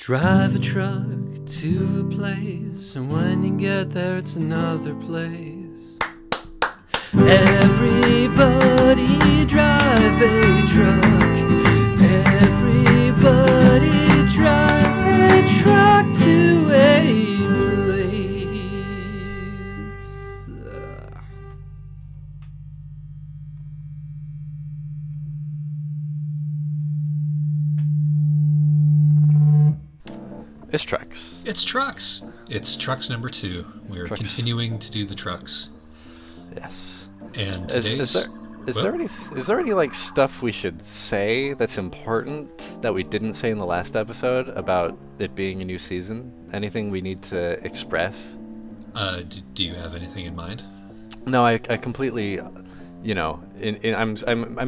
Drive a truck to a place, and when you get there, it's another place. Everybody drive a truck. Everybody drive a truck to a place. It's trucks. It's trucks. It's trucks number 2. We're Trucks. continuing to do the trucks. Yes. And Is today's... there any like stuff we should say that's important that we didn't say in the last episode about it being a new season? Anything we need to express? do you have anything in mind? No, I completely, I'm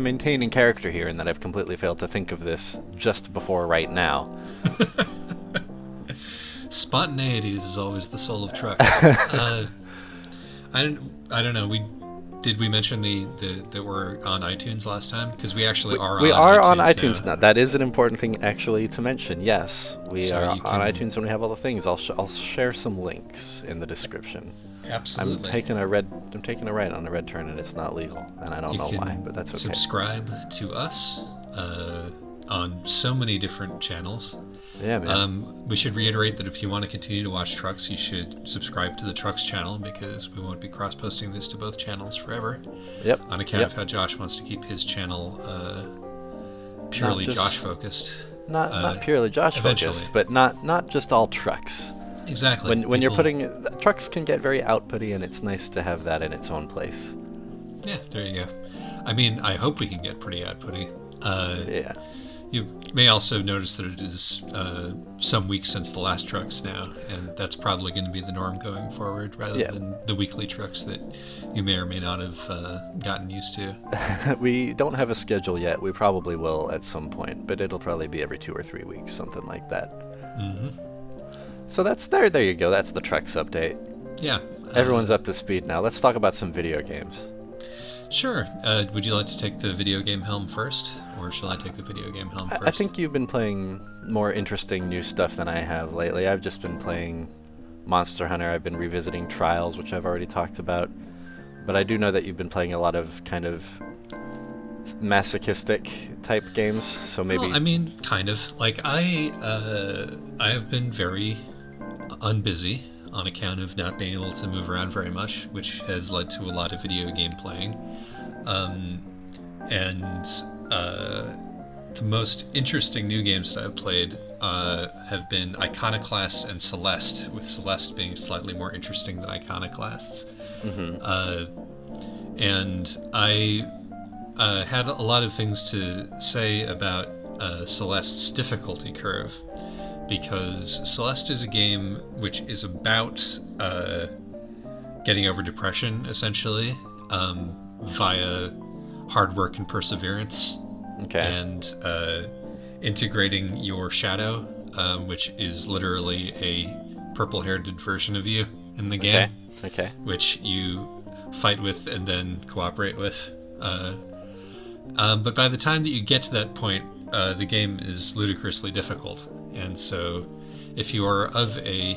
maintaining character here in that I've completely failed to think of this just before right now. Spontaneity is always the soul of trucks. I don't know. Did we mention that we're on iTunes last time? Because we actually are. We on are iTunes on iTunes now. now. That is an important thing actually to mention. Yes, we So are you on can- iTunes and we have all the things. I'll share some links in the description. Absolutely. I'm taking a right on a red turn and it's not legal, and I don't You know can why, but that's okay. Subscribe to us on so many different channels. Yeah, man. We should reiterate that if you want to continue to watch Trucks, you should subscribe to the Trucks channel, because we won't be cross-posting this to both channels forever. Yep. On account Yep. of how Josh wants to keep his channel purely just- Josh-focused. Not purely Josh eventually. focused, but not just all trucks. Exactly. When you're People- putting trucks can get very outputty, and it's nice to have that in its own place. Yeah, there you go. I mean, I hope we can get pretty outputty. Yeah. You may also notice that it is some weeks since the last Trucks now, and that's probably going to be the norm going forward, rather Yeah. than the weekly Trucks that you may or may not have gotten used to. We don't have a schedule yet. We probably will at some point, but it'll probably be every 2 or 3 weeks, something like that. Hmm. So that's there. There you go. That's the trucks update. Yeah. Everyone's up to speed now. Let's talk about some video games. Sure. Would you like to take the video game helm first, or shall I take the video game helm first? I think you've been playing more interesting new stuff than I have lately. I've just been playing Monster Hunter. I've been revisiting Trials, which I've already talked about. But I do know that you've been playing a lot of kind of masochistic type games, so maybe... Well, I mean, kind of. Like, I have been very unbusy on account of not being able to move around very much, which has led to a lot of video game playing. The most interesting new games that I've played have been Iconoclasts and Celeste, with Celeste being slightly more interesting than Iconoclasts. And I had a lot of things to say about Celeste's difficulty curve, because Celeste is a game which is about getting over depression, essentially, via hard work and perseverance. Okay. And integrating your shadow, which is literally a purple-haired version of you in the game, Okay. which you fight with and then cooperate with. But by the time that you get to that point, the game is ludicrously difficult. And so if you are of a,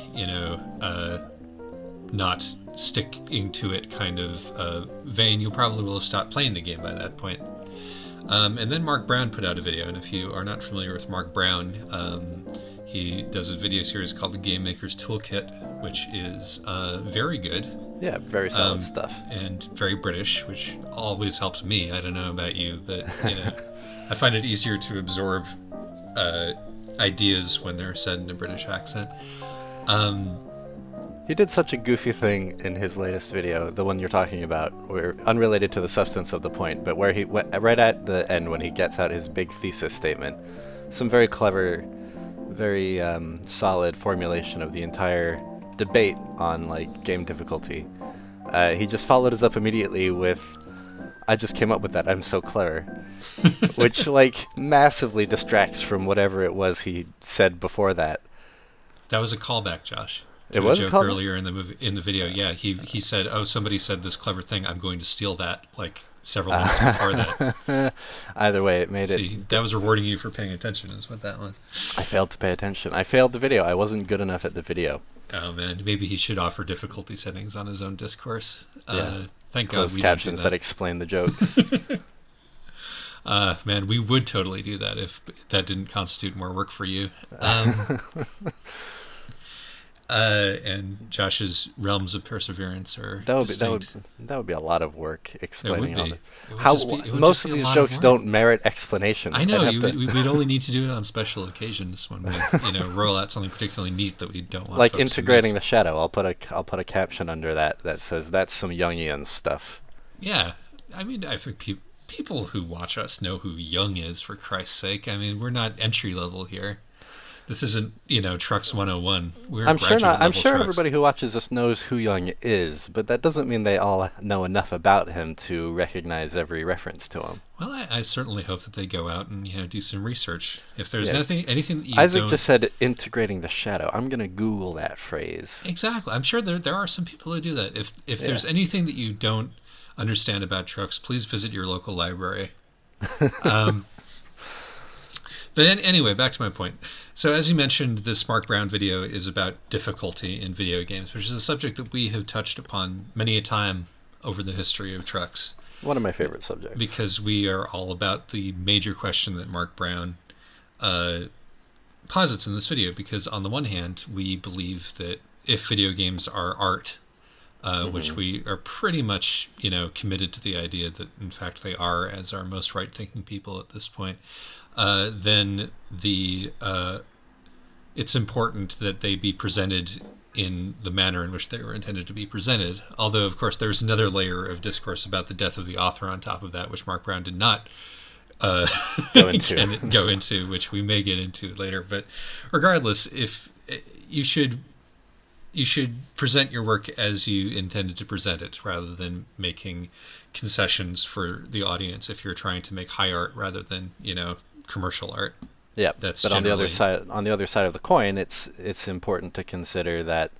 not sticking to it kind of vein, you probably will have stopped playing the game by that point. And then Mark Brown put out a video, and if you are not familiar with Mark Brown, he does a video series called The Game Maker's Toolkit, which is very good. Yeah, very solid stuff. And very British, which always helps me. I don't know about you, but I find it easier to absorb ideas when they're said in a British accent. He did such a goofy thing in his latest video, the one you're talking about, where unrelated to the substance of the point, but where he went right at the end when he gets out his big thesis statement. Some very clever, very solid formulation of the entire debate on like game difficulty. He just followed us up immediately with, "I just came up with that. I'm so clever," which like massively distracts from whatever it was he said before that. That was a callback, Josh. It To was a a joke callback? earlier in the video. Yeah, he said, "Oh, somebody said this clever thing. I'm going to steal that." Like several minutes before that. Either way, it made See, that was rewarding you for paying attention, is what that was. I failed to pay attention. I failed the video. I wasn't good enough at the video. Oh man, maybe he should offer difficulty settings on his own discourse. Thank God Closed we captions don't that explain the jokes. Man, we would totally do that if that didn't constitute more work for you. And Josh's realms of perseverance are distinct. that would be a lot of work explaining would be. on It would how just be- it would most just of be a these lot of jokes work. don't merit explanations. I know, I'd have to- we'd only need to do it on special occasions when we, roll out something particularly neat that we don't want like folks to integrating miss. the shadow. I'll put a caption under that says that's some Jungian stuff. Yeah, I mean, I think people who watch us know who Jung is, for Christ's sake. I mean, we're not entry level here. This isn't, Trucks 101. We're I'm sure not. I'm graduate-level sure trucks. everybody who watches this knows who Jung is, but that doesn't mean they all know enough about him to recognize every reference to him. Well, I certainly hope that they go out and do some research. If there's Yeah. anything that you Isaac don't... just said integrating the shadow. I'm gonna Google that phrase. Exactly. I'm sure there are some people who do that. If there's anything that you don't understand about trucks, please visit your local library. But anyway, back to my point. So as you mentioned, this Mark Brown video is about difficulty in video games, which is a subject that we have touched upon many a time over the history of trucks, One of my favorite subjects. because we are all about the major question that Mark Brown posits in this video. Because on the one hand, we believe that if video games are art, which we are pretty much, committed to the idea that in fact they are, as are most right-thinking people at this point, then it's important that they be presented in the manner in which they were intended to be presented. Although, of course, there's another layer of discourse about the death of the author on top of that, which Mark Brown did not Go into. go into, which we may get into later. But regardless, if you should present your work as you intended to present it, rather than making concessions for the audience if you're trying to make high art rather than commercial art. Yeah, That's but on the other generally- side of the coin, it's important to consider that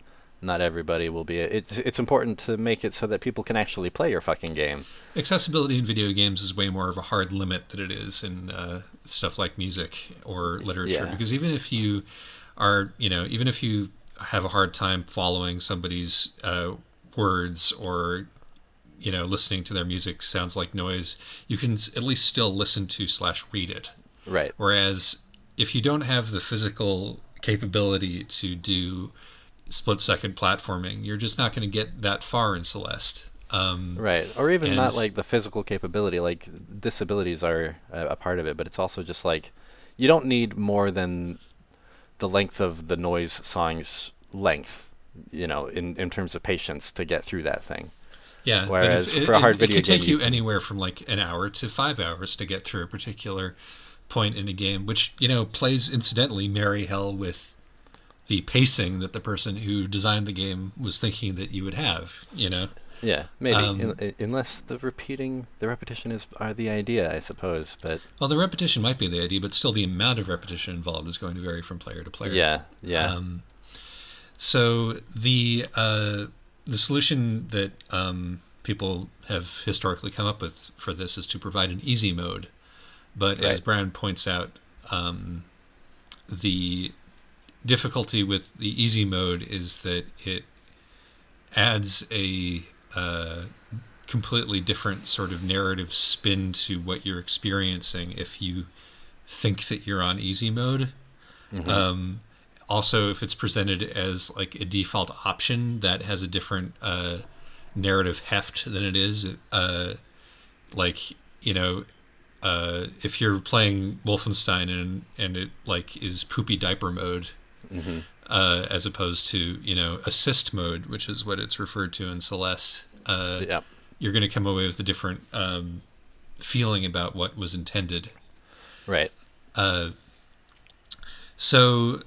not everybody will be. It's important to make it so that people can actually play your fucking game. Accessibility in video games is way more of a hard limit than it is in stuff like music or literature. Yeah. Because even if you are, even if you have a hard time following somebody's words, or listening to their music sounds like noise, you can at least still listen to / read it. Right. Whereas if you don't have the physical capability to do split-second platforming, you're just not going to get that far in Celeste. Right. Or even and not s- like the physical capability. Like disabilities are a part of it, but it's also just like you don't need more than the length of the noise song's length, in terms of patience to get through that thing. Yeah. Whereas but for a hard it video can take game, you anywhere from like an hour to 5 hours to get through a particular point in a game, which plays incidentally merry hell with the pacing that the person who designed the game was thinking that you would have. Yeah, maybe Um, unless the repetition are the idea, I suppose. But Well, the repetition might be the idea, but still the amount of repetition involved is going to vary from player to player. yeah. So the solution that people have historically come up with for this is to provide an easy mode. But as Right. Brown points out, the difficulty with the easy mode is that it adds a completely different sort of narrative spin to what you're experiencing if you think that you're on easy mode. Also, if it's presented as like a default option, that has a different narrative heft than it is. If you're playing Wolfenstein and it like is poopy diaper mode, as opposed to assist mode, which is what it's referred to in Celeste, Yeah. you're going to come away with a different feeling about what was intended. Right. So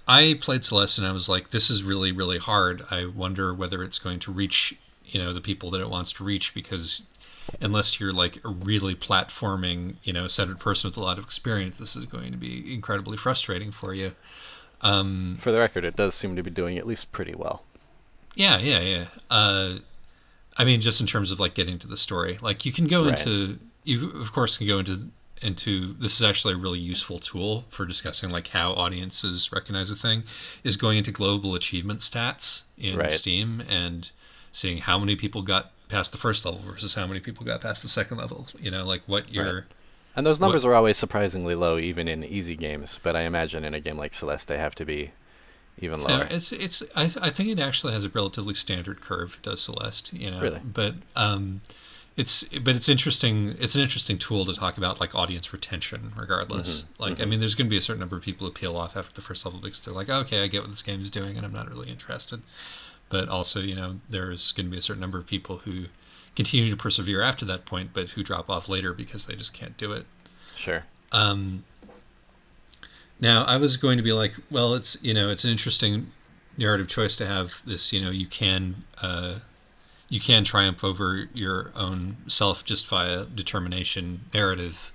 I played Celeste and I was like, this is really, really hard. I wonder whether it's going to reach, the people that it wants to reach, because unless you're like a really platforming, centered person with a lot of experience, this is going to be incredibly frustrating for you. For the record, it does seem to be doing at least pretty well. Yeah. I mean, just in terms of like getting to the story, like you can go Right. into, you of course can go into this is actually a really useful tool for discussing like how audiences recognize a thing, is going into global achievement stats in Right. Steam and seeing how many people got past the first level versus how many people got past the second level. You know, like what your And those numbers are always surprisingly low, even in easy games. But I imagine in a game like Celeste, they have to be even no, lower. I think it actually has a relatively standard curve. It does Celeste, you know, Really? but it's interesting. It's an interesting tool to talk about like audience retention, regardless. I mean, there's going to be a certain number of people who peel off after the first level because they're like, okay, I get what this game is doing, and I'm not really interested. But also, you know, there's going to be a certain number of people who continue to persevere after that point, but who drop off later because they just can't do it. Sure. Now, I was going to be like, well, it's, you know, it's an interesting narrative choice to have this, you know, you can triumph over your own self just via determination narrative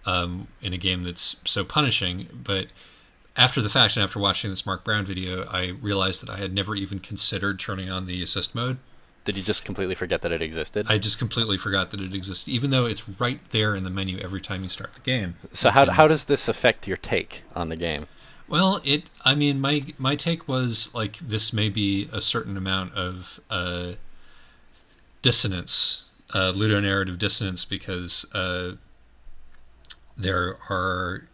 in a game that's so punishing. But after the fact and after watching this Mark Brown video, I realized that I had never even considered turning on the assist mode. Did you just completely forget that it existed? I just completely forgot that it existed, even though it's right there in the menu every time you start the game. So how does this affect your take on the game? Well, I mean, my take was like this may be a certain amount of dissonance, ludonarrative dissonance, because there are,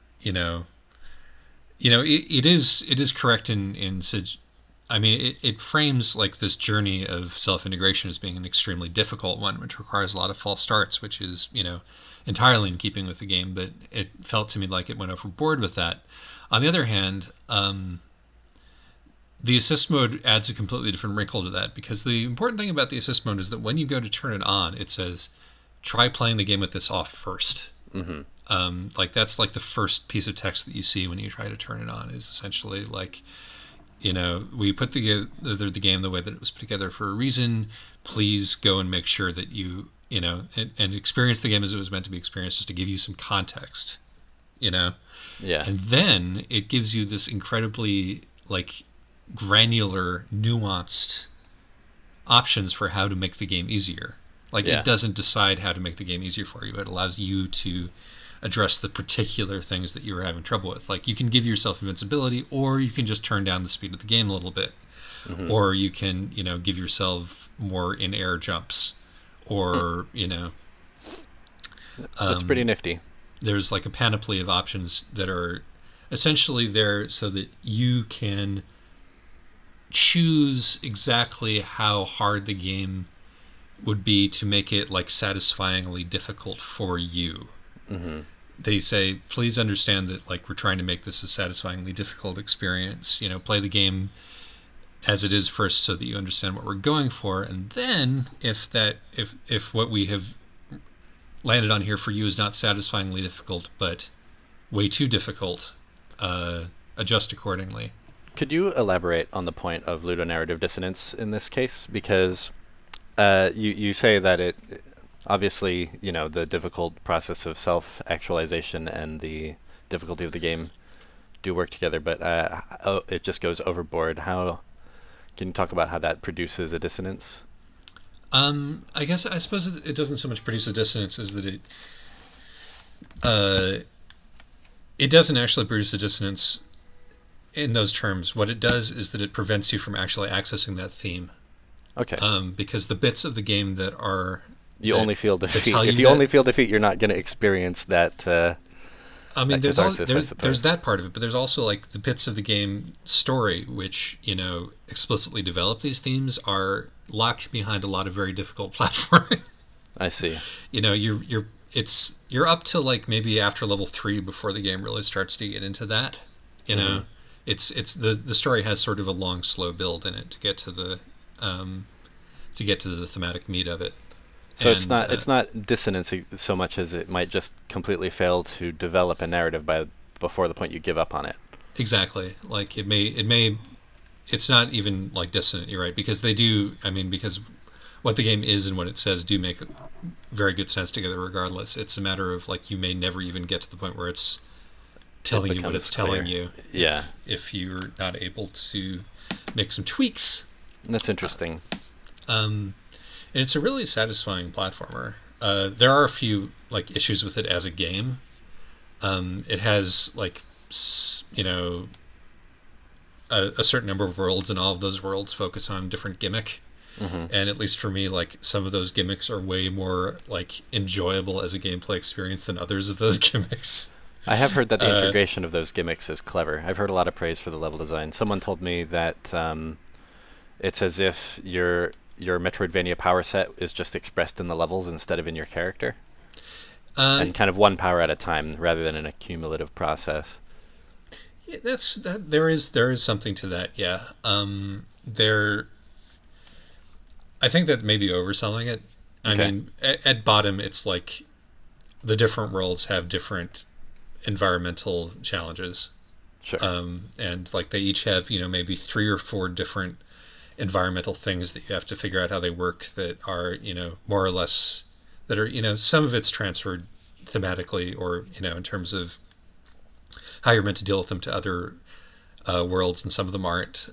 it is correct I mean, it frames like this journey of self-integration as being an extremely difficult one, which requires a lot of false starts, which is, entirely in keeping with the game, but it felt to me like it went overboard with that. On the other hand, the assist mode adds a completely different wrinkle to that, because the important thing about the assist mode is that when you go to turn it on, it says, try playing the game with this off first. Mm-hmm. Like that's like the first piece of text that you see when you try to turn it on, is essentially like, we put together the game the way that it was put together for a reason. Please go and make sure that you, and experience the game as it was meant to be experienced, just to give you some context, Yeah. And then it gives you this incredibly, like, granular, nuanced options for how to make the game easier. Like, it doesn't decide how to make the game easier for you. It allows you to address the particular things that you were having trouble with. Like, you can give yourself invincibility, or you can just turn down the speed of the game a little bit. Mm-hmm. Or you can, give yourself more in-air jumps. Or, That's pretty nifty. There's like a panoply of options that are essentially there so that you can choose exactly how hard the game would be to make it like satisfyingly difficult for you. Mm-hmm. They say, please understand that like we're trying to make this a satisfyingly difficult experience. Play the game as it is first so that you understand what we're going for, and then if what we have landed on here for you is not satisfyingly difficult but way too difficult, adjust accordingly. Could you elaborate on the point of ludonarrative dissonance in this case? Because you say that it obviously, the difficult process of self-actualization and the difficulty of the game do work together, but it just goes overboard. How can you talk about how that produces a dissonance? I suppose it doesn't so much produce a dissonance as that it doesn't actually produce a dissonance in those terms. What it does is that it prevents you from actually accessing that theme. Okay. Because the bits of the game that are only feel defeat. If you only feel defeat, you're not going to experience that. I mean, there's that part of it, but there's also like the bits of the game story which explicitly develop these themes are locked behind a lot of very difficult platforming. I see. You're up to like maybe after level 3 before the game really starts to get into that. It's the story has sort of a long, slow build in it to get to the thematic meat of it. So it's not dissonance so much as it might just completely fail to develop a narrative before the point you give up on it. Exactly. Like it's not even like dissonant, you're right, because because what the game is and what it says do make very good sense together regardless. It's a matter of like you may never even get to the point where it's telling you what it's telling you. Yeah. If you're not able to make some tweaks. That's interesting. And it's a really satisfying platformer. There are a few like issues with it as a game. It has like a certain number of worlds, and all of those worlds focus on different gimmick. And at least for me, like some of those gimmicks are way more like enjoyable as a gameplay experience than others of those gimmicks. I have heard that the integration of those gimmicks is clever. I've heard a lot of praise for the level design. Someone told me that it's as if your Metroidvania power set is just expressed in the levels instead of in your character, and kind of one power at a time rather than an accumulative process. Yeah, there is something to that. Yeah, I think that may be overselling it. I mean, at bottom, it's like the different worlds have different environmental challenges. Sure. And like they each have, maybe 3 or 4 different environmental things that you have to figure out how they work that are, more or less, that are, some of it's transferred thematically or, in terms of how you're meant to deal with them to other worlds, and some of them aren't.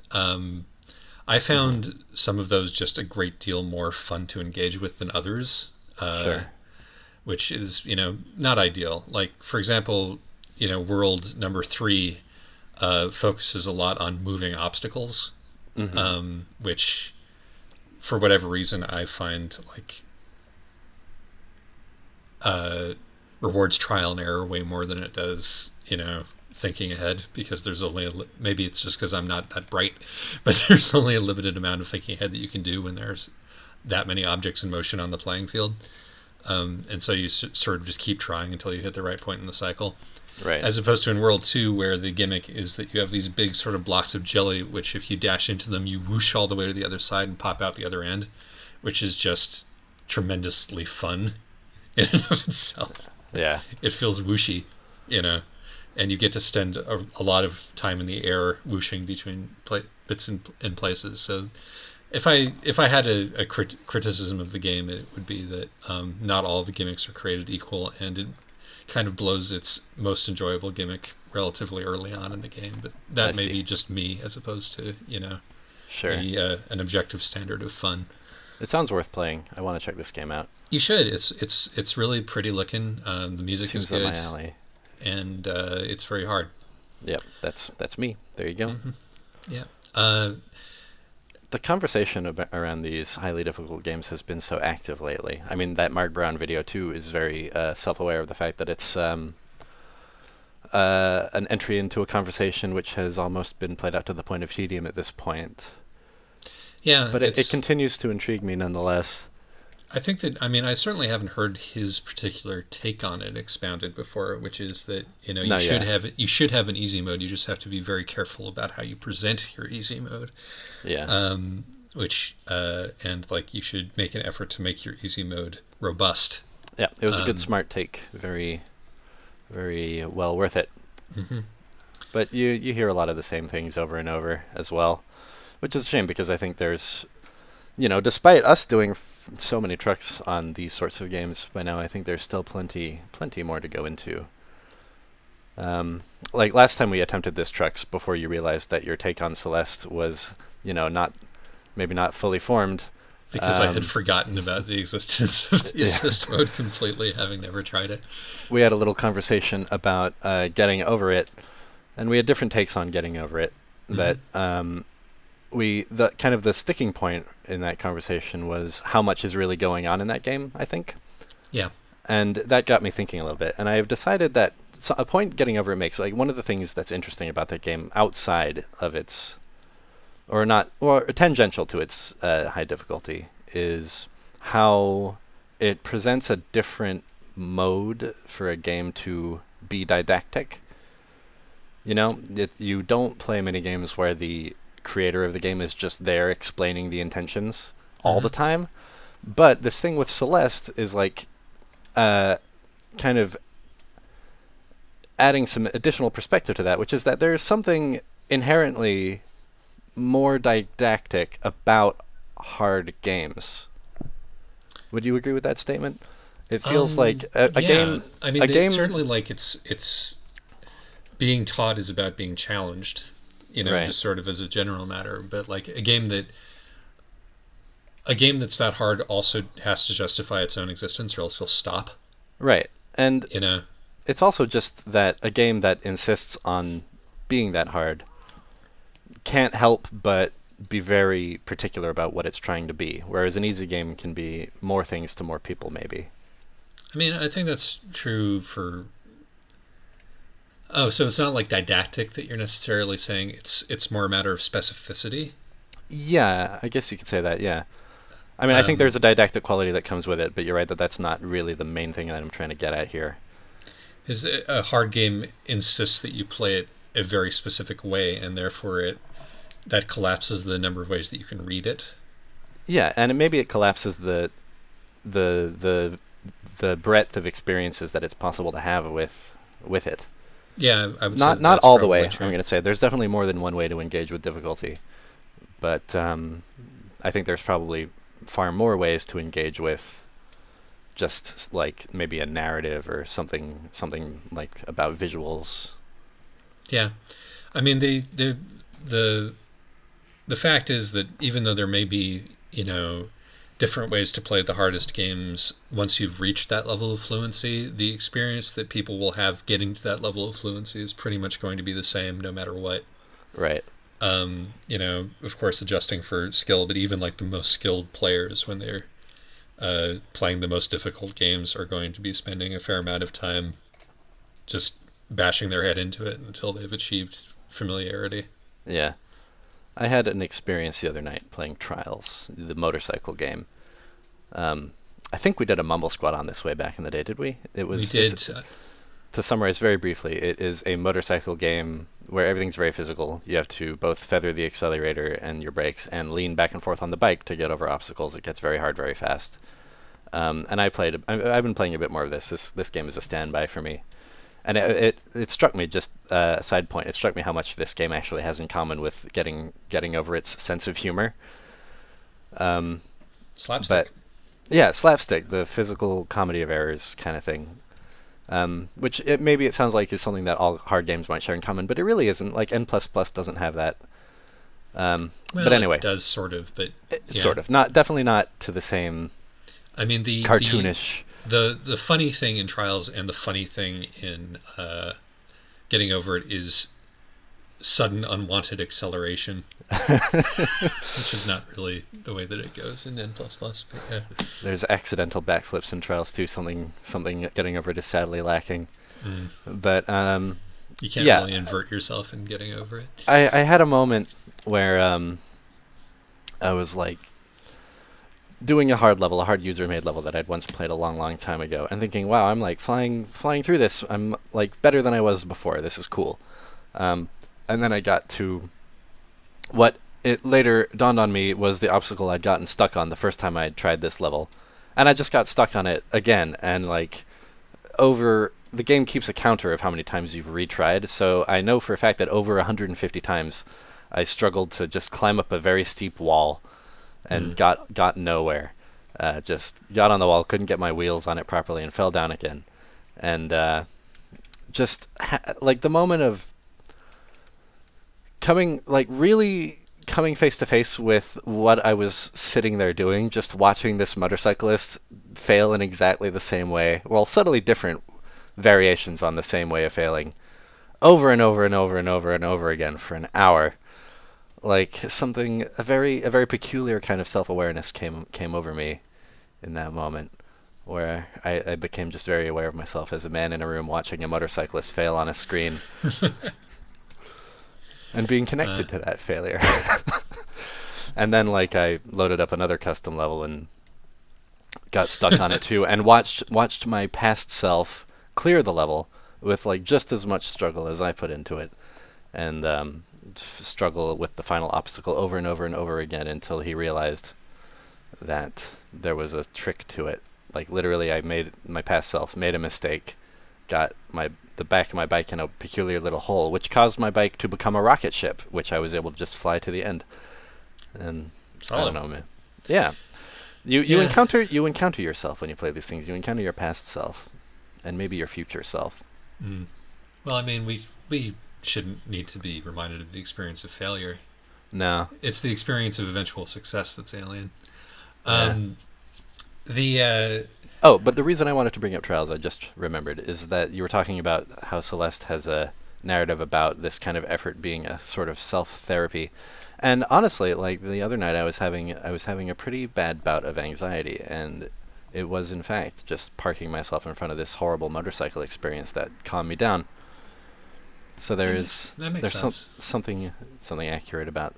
I found some of those just a great deal more fun to engage with than others, Sure. which is, not ideal. Like, for example, world number 3 focuses a lot on moving obstacles, which, for whatever reason, I find like rewards trial and error way more than it does, thinking ahead, because there's only maybe it's just because I'm not that bright, but there's only a limited amount of thinking ahead that you can do when there's that many objects in motion on the playing field, and so you sort of just keep trying until you hit the right point in the cycle. Right. As opposed to in World 2, where the gimmick is that you have these big sort of blocks of jelly, which if you dash into them, you whoosh all the way to the other side and pop out the other end, which is just tremendously fun in and of itself. Yeah. It feels whooshy, and you get to spend a lot of time in the air whooshing between bits and places. So if I had a criticism of the game, it would be that not all the gimmicks are created equal, and it kind of blows its most enjoyable gimmick relatively early on in the game. But that may be just me, as opposed to Sure. an objective standard of fun. It sounds worth playing. I want to check this game out. You should. It's really pretty looking. The music is good. Seems up my alley. And it's very hard. Yep, that's me. There you go. Yeah. The conversation around these highly difficult games has been so active lately. I mean, that Mark Brown video too is very self-aware of the fact that it's an entry into a conversation which has almost been played out to the point of tedium at this point. Yeah, but it continues to intrigue me nonetheless. I think that, I certainly haven't heard his particular take on it expounded before, which is that, you should have an easy mode. You just have to be very careful about how you present your easy mode. Yeah. And like you should make an effort to make your easy mode robust. Yeah, it was a good, smart take. Very, very well worth it. But you hear a lot of the same things over and over as well, which is a shame, because I think there's, despite us doing so many trucks on these sorts of games by now, I think there's still plenty more to go into. Like last time we attempted this trucks, before you realized that your take on Celeste was, maybe not fully formed. Because I had forgotten about the existence of the assist mode completely, having never tried it. We had a little conversation about getting over it, and we had different takes on getting over it. But the sticking point in that conversation was how much is really going on in that game, I think. Yeah. And that got me thinking a little bit. And I've decided that a point getting over it makes, like, one of the things that's interesting about that game outside of its, or tangential to its high difficulty, is how it presents a different mode for a game to be didactic. You don't play many games where the creator of the game is just there explaining the intentions all the time. But this thing with Celeste is like kind of adding some additional perspective to that, which is that there's something inherently more didactic about hard games. Would you agree with that statement? It feels like a game. A game certainly, like, it's being taught is about being challenged, just sort of as a general matter. But like a game that a game that's that hard also has to justify its own existence, or else it'll stop. Right. And You know. it's also just that a game that insists on being that hard can't help but be very particular about what it's trying to be, whereas an easy game can be more things to more people, maybe. I mean, I think that's true for. Oh, so it's not like didactic that you're necessarily saying. It's more a matter of specificity. Yeah, I guess you could say that, yeah. I mean, I think there's a didactic quality that comes with it, but you're right that that's not really the main thing that I'm trying to get at here. Is a hard game insists that you play it a very specific way, and therefore that collapses the number of ways that you can read it. Yeah, and maybe it collapses the breadth of experiences that it's possible to have with it. Yeah, I would say Not that's all the probably way. true. I'm going to say there's definitely more than one way to engage with difficulty, but I think there's probably far more ways to engage with just like maybe a narrative or something like about visuals. Yeah, I mean the fact is that even though there may be different ways to play the hardest games, once you've reached that level of fluency, the experience that people will have getting to that level of fluency is pretty much going to be the same no matter what. Right. Of course, adjusting for skill, but even like the most skilled players, when they're playing the most difficult games, are going to be spending a fair amount of time just bashing their head into it until they've achieved familiarity. Yeah. I had an experience the other night playing Trials, the motorcycle game. I think we did a Mumble Squad on this way back in the day, did we? We did. To summarize very briefly, it is a motorcycle game where everything's very physical. You have to both feather the accelerator and your brakes and lean back and forth on the bike to get over obstacles. It gets very hard very fast. And I've been playing a bit more of this. This game is a standby for me. And it struck me, just a side point, it struck me how much this game actually has in common with getting over its sense of humor. Slapstick. But yeah, slapstick, the physical comedy of errors kind of thing. Which maybe it sounds like is something that all hard games might share in common, but it really isn't. Like N++ doesn't have that. Well, but anyway, it does sort of, but yeah. Sort of, definitely not to the same. I mean, the cartoonish. The funny thing in Trials and the funny thing in Getting Over It is sudden unwanted acceleration, which is not really the way that it goes in N++. But yeah. There's accidental backflips in Trials too. Something Getting Over It is sadly lacking. But you can't really invert yourself in Getting Over It. I had a moment where I was like doing a hard user-made level that I'd once played a long time ago, and thinking, wow, I'm like flying through this. I'm like better than I was before. This is cool. And then I got to what it later dawned on me was the obstacle I'd gotten stuck on the first time I'd tried this level. And I just got stuck on it again, and like the game keeps a counter of how many times you've retried, so I know for a fact that over 150 times I struggled to just climb up a very steep wall and got nowhere. Just got on the wall, couldn't get my wheels on it properly, and fell down again. And like the moment of really coming face to face with what I was sitting there doing, just watching this motorcyclist fail in exactly the same way, well, subtly different variations on the same way of failing, over and over and over and over and over again for an hour. Like a very peculiar kind of self-awareness came over me in that moment, where I became just very aware of myself as a man in a room watching a motorcyclist fail on a screen. And being connected to that failure. And then like I loaded up another custom level and got stuck on it too, and watched my past self clear the level with like just as much struggle as I put into it, and struggle with the final obstacle over and over and over again until he realized that there was a trick to it. Like literally, my past self made a mistake, got the back of my bike in a peculiar little hole, which caused my bike to become a rocket ship, which I was able to just fly to the end. And I don't know, man. Yeah, you encounter yourself when you play these things. You encounter your past self, and maybe your future self. Well, I mean, we shouldn't need to be reminded of the experience of failure. No, it's the experience of eventual success that's alien. The Oh, but the reason I wanted to bring up Trials, I just remembered, is that you were talking about how Celeste has a narrative about this kind of effort being a sort of self-therapy. And honestly, like the other night I was having a pretty bad bout of anxiety, and it was in fact just parking myself in front of this horrible motorcycle experience that calmed me down. So that makes there's sense. something accurate about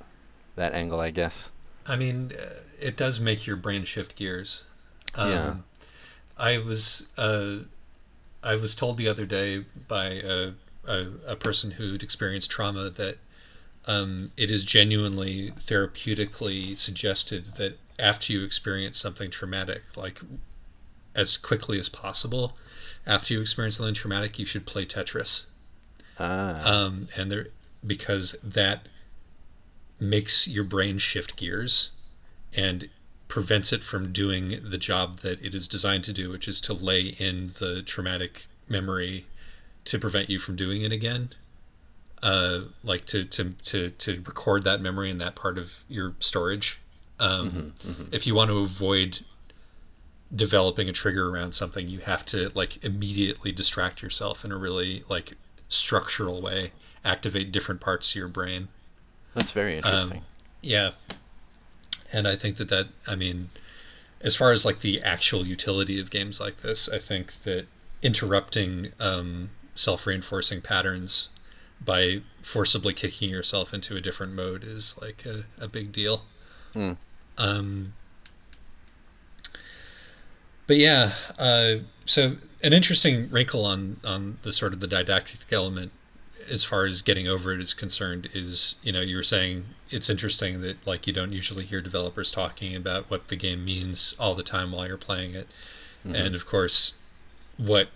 that angle, I guess. I mean, it does make your brain shift gears. Yeah. Um, I was I was told the other day by a person who'd experienced trauma that it is genuinely therapeutically suggested that after you experience something traumatic, like as quickly as possible, after you experience something traumatic, you should play Tetris. And there because that makes your brain shift gears and prevents it from doing the job that it is designed to do, which is to lay in the traumatic memory to prevent you from doing it again. Like to record that memory in that part of your storage. If you want to avoid developing a trigger around something, you have to like immediately distract yourself in a really like structural way, activate different parts of your brain. That's very interesting. Yeah. And I think I mean, as far as like the actual utility of games like this, I think that interrupting self-reinforcing patterns by forcibly kicking yourself into a different mode is like a big deal. Mm. But yeah, so an interesting wrinkle on the sort of the didactic element as far as getting over it is concerned is, you know, you were saying it's interesting that like you don't usually hear developers talking about what the game means all the time while you're playing it. And of course, what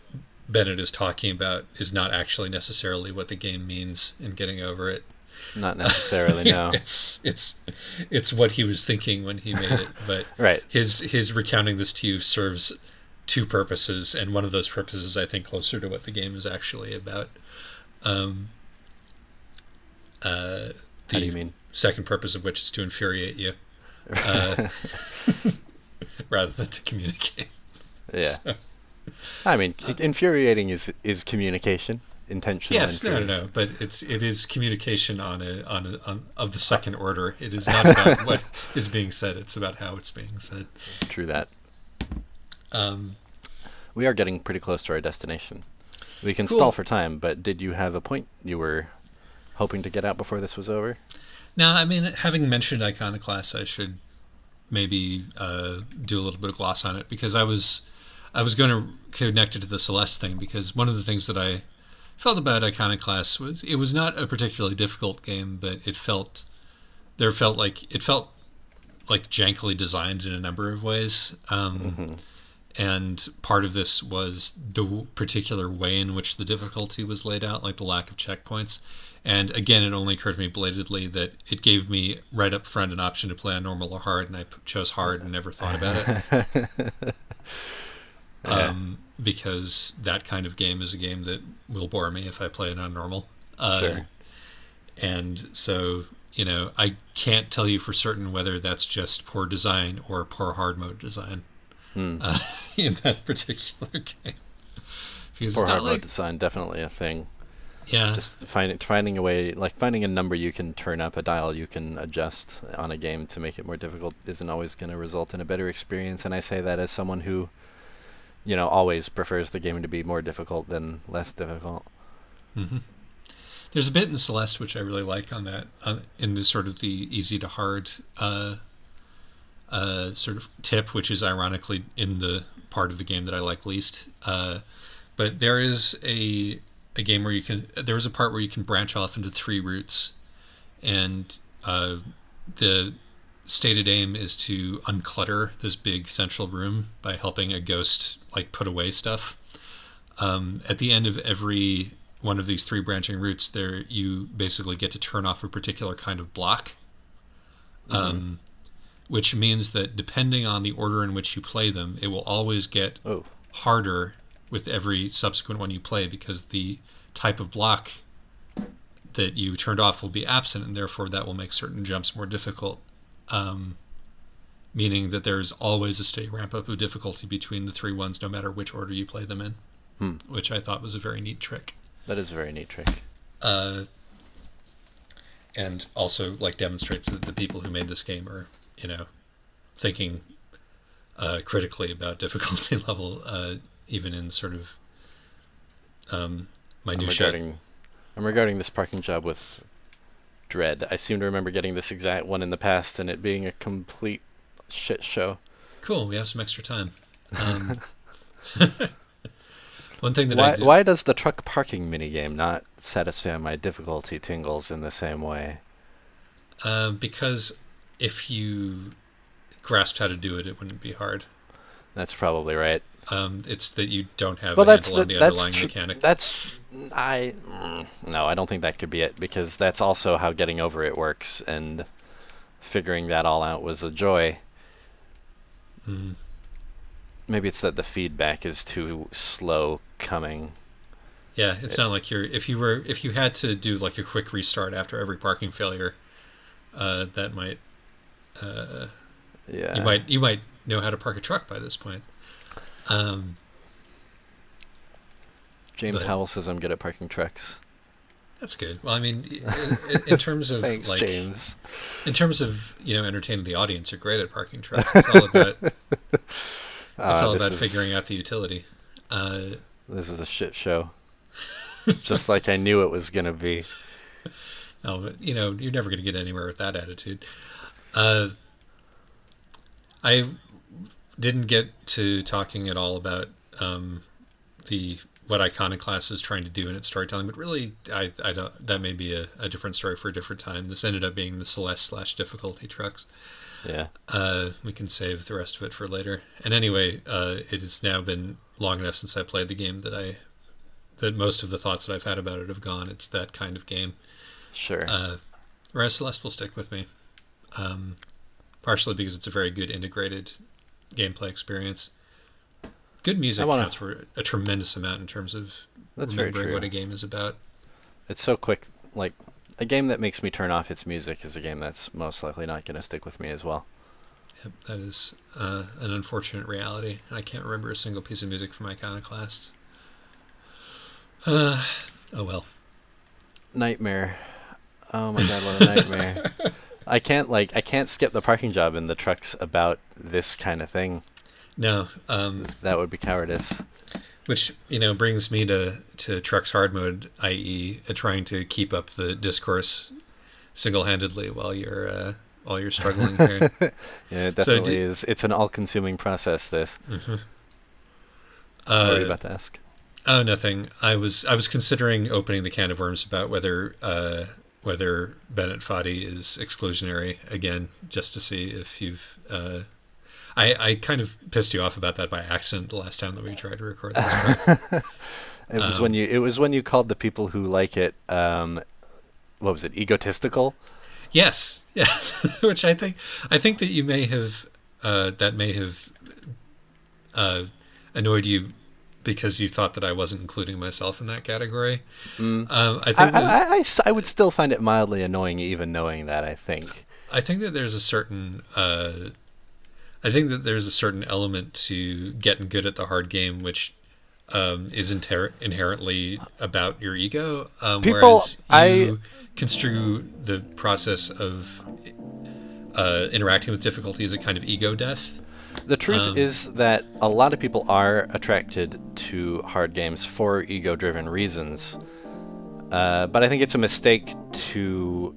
Bennett is talking about is not actually necessarily what the game means in getting over it. Not necessarily, no. It's what he was thinking when he made it, but Right. his recounting this to you serves two purposes, and one of those purposes I think closer to what the game is actually about. How do you mean? Second purpose of which is to infuriate you, rather than to communicate. Yeah. So, I mean, infuriating is communication, intentional. yes, no, but it is communication on of the second order. It is not about what is being said; it's about how it's being said. True that. Um, We are getting pretty close to our destination. We can Cool. stall for time, but did you have a point you were hoping to get out before this was over? Now, I mean, having mentioned Iconoclast, I should maybe do a little bit of gloss on it, because I was going to connect it to the Celeste thing, because one of the things that I felt about Iconoclast was it was not a particularly difficult game, but it felt like jankily designed in a number of ways. And part of this was the particular way in which the difficulty was laid out, like the lack of checkpoints. And again, it only occurred to me belatedly that it gave me right up front an option to play on normal or hard, and I chose hard and never thought about it. Because that kind of game is a game that will bore me if I play it on normal. Sure. And so, you know, I can't tell you for certain whether that's just poor design or poor hard mode design. In that particular game. Because For it's hard not mode design, definitely a thing. yeah, Just finding a way, like finding a number you can turn up, a dial you can adjust on a game to make it more difficult isn't always going to result in a better experience. And I say that as someone who, you know, always prefers the game to be more difficult than less difficult. there's a bit in Celeste which I really like on that, in the sort of the easy to hard sort of tip, which is ironically in the part of the game that I like least. But there is a game where there is a part where you can branch off into 3 routes, and the stated aim is to unclutter this big central room by helping a ghost like put away stuff. At the end of every one of these 3 branching routes, there you basically get to turn off a particular kind of block. Which means that depending on the order in which you play them, it will always get Oh, harder with every subsequent one you play, because the type of block that you turned off will be absent, and therefore that will make certain jumps more difficult. meaning that there's always a steady ramp up of difficulty between the three ones, no matter which order you play them in, which I thought was a very neat trick. That is a very neat trick. And also like demonstrates that the people who made this game are, thinking critically about difficulty level, even in sort of minutiae. I'm regarding this parking job with dread. I seem to remember getting this exact one in the past and it being a complete shit show. Cool, we have some extra time. One thing that why does the truck parking minigame not satisfy my difficulty tingles in the same way? Because if you grasped how to do it, it wouldn't be hard. That's probably right. It's that you don't have a handle on the underlying mechanic. No, I don't think that could be it, because that's also how getting over it works, and figuring that all out was a joy. Maybe it's that the feedback is too slow coming. Yeah, it's not like if you had to do like a quick restart after every parking failure, that might you might know how to park a truck by this point. James Howell says I'm good at parking trucks. That's good. Well, I mean, in terms of Thanks, James. In terms of entertaining the audience, you're great at parking trucks. It's all about figuring out the utility. This is a shit show, just like I knew it was gonna be. Oh, but you're never gonna get anywhere with that attitude. I didn't get to talking at all about what Iconoclast is trying to do in its storytelling, but really, I don't. That may be a different story for a different time. This ended up being the Celeste / difficulty trucks. Yeah. We can save the rest of it for later. And anyway, it has now been long enough since I played the game that most of the thoughts that I've had about it have gone. It's that kind of game. Sure. Whereas Celeste will stick with me, partially because it's a very good integrated gameplay experience. Good music counts for a tremendous amount in terms of remembering what a game is about. It's so quick. Like, a game that makes me turn off its music is a game that's most likely not going to stick with me as well. Yep, that is an unfortunate reality. And I can't remember a single piece of music from Iconoclast. Oh well. Nightmare. Oh my god, what a nightmare. I can't skip the parking job in the trucks about this kind of thing. No. That would be cowardice. Which, brings me to Trucks Hard Mode, i.e. Trying to keep up the discourse single-handedly while you're struggling here. Yeah, it definitely is. It's an all-consuming process, this. Mm-hmm. What were you about to ask? Oh, nothing. I was considering opening the can of worms about whether Bennett Foddy is exclusionary again, just to see if you've... I kind of pissed you off about that by accident the last time that we tried to record this. It was when you called the people who like it, what was it, egotistical? Yes. Which I think that you may have annoyed you because you thought that I wasn't including myself in that category. I would still find it mildly annoying, even knowing that. I think that there's a certain element to getting good at the hard game, which is inherently about your ego, whereas you construe the process of interacting with difficulty as a kind of ego death. The truth is that a lot of people are attracted to hard games for ego-driven reasons, but I think it's a mistake to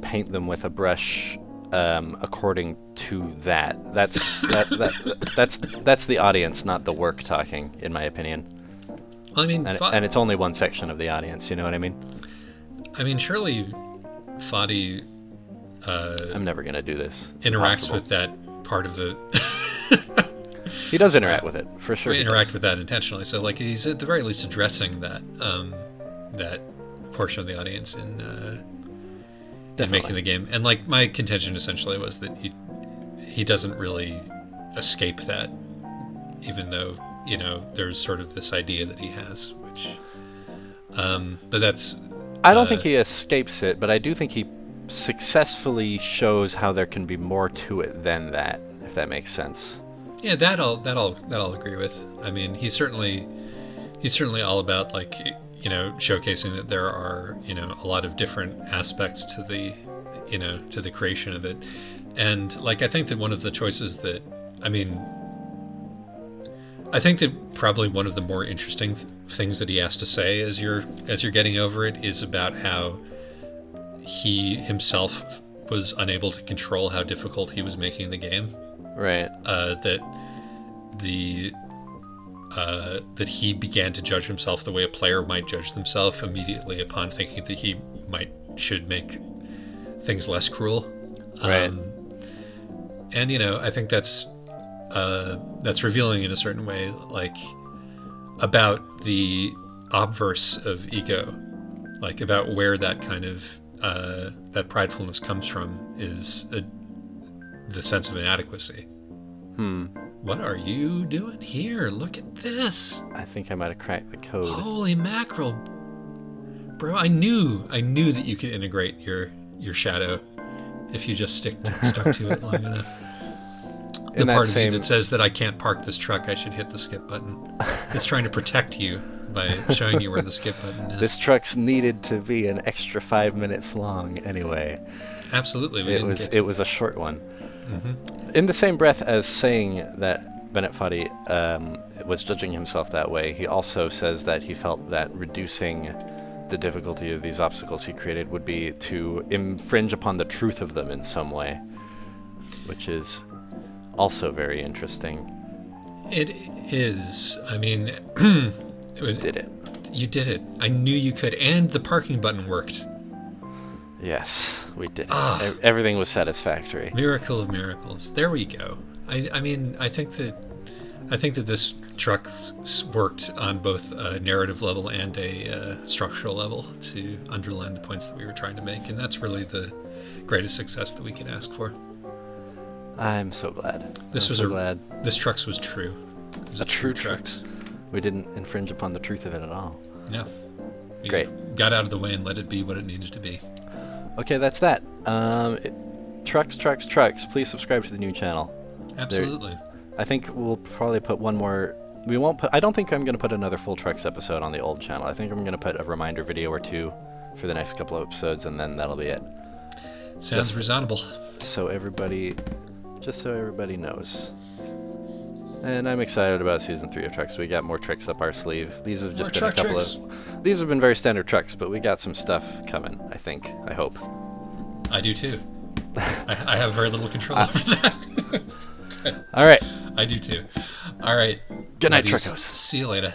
paint them with a brush according to that. That's the audience, not the work talking, in my opinion. Well, I mean, and it's only one section of the audience. You know what I mean? I mean, surely Foddy. I'm never gonna do this. It's interacts impossible. with that part of the. He does interact with it for sure. Interact with that intentionally. So, like, he's at the very least addressing that that portion of the audience in making the game. And like, my contention essentially was that he doesn't really escape that, even though there's sort of this idea that he has, which but that's. I don't think he escapes it, but I do think he successfully shows how there can be more to it than that, if that makes sense. Yeah, that I'll agree with. I mean, he's certainly all about, like, you know, showcasing that there are, you know, a lot of different aspects to the, you know, to the creation of it. And, like, I think that one of the choices that, I mean, I think that probably one of the more interesting things that he has to say as you're getting over it is about how he himself was unable to control how difficult he was making the game. Right. That he began to judge himself the way a player might judge themselves immediately upon thinking that he should make things less cruel. Right. And, you know, I think that's revealing in a certain way, like, about the obverse of ego, like about where that kind of that pridefulness comes from is the sense of inadequacy. What are you doing here? Look at this. I think I might have cracked the code. Holy mackerel, bro! I knew that you could integrate your shadow if you just stuck to it long enough. The part of me that says that I can't park this truck, I should hit the skip button. It's trying to protect you by showing you where the skip button is. This truck's needed to be an extra 5 minutes long anyway. Absolutely. It was a short one. In the same breath as saying that Bennett Foddy was judging himself that way, he also says that he felt that reducing the difficulty of these obstacles he created would be to infringe upon the truth of them in some way, which is also very interesting. It is. I mean, Did it. You did it. I knew you could, and the parking button worked. Yes, we did it. Everything was satisfactory. Miracle of miracles. There we go. I mean, I think that this truck worked on both a narrative level and a structural level to underline the points that we were trying to make, and that's really the greatest success that we can ask for. I'm so glad. This Trux was true. It was a true Trux. We didn't infringe upon the truth of it at all. No. We Great. Got out of the way and let it be what it needed to be. Okay, that's that. Trux. Please subscribe to the new channel. Absolutely. I think we'll probably put one more. We won't put. I don't think I'm going to put another full Trux episode on the old channel. I think I'm going to put a reminder video or two for the next couple of episodes, and then that'll be it. Sounds reasonable. So everybody knows. And I'm excited about season 3 of Trux. We got more tricks up our sleeve. These have just been a couple of. These have been very standard Trux, but we got some stuff coming. I think. I hope. I do too. I have very little control over that. All right. I do too. All right. Good night, Buddies. Truckos. See you later.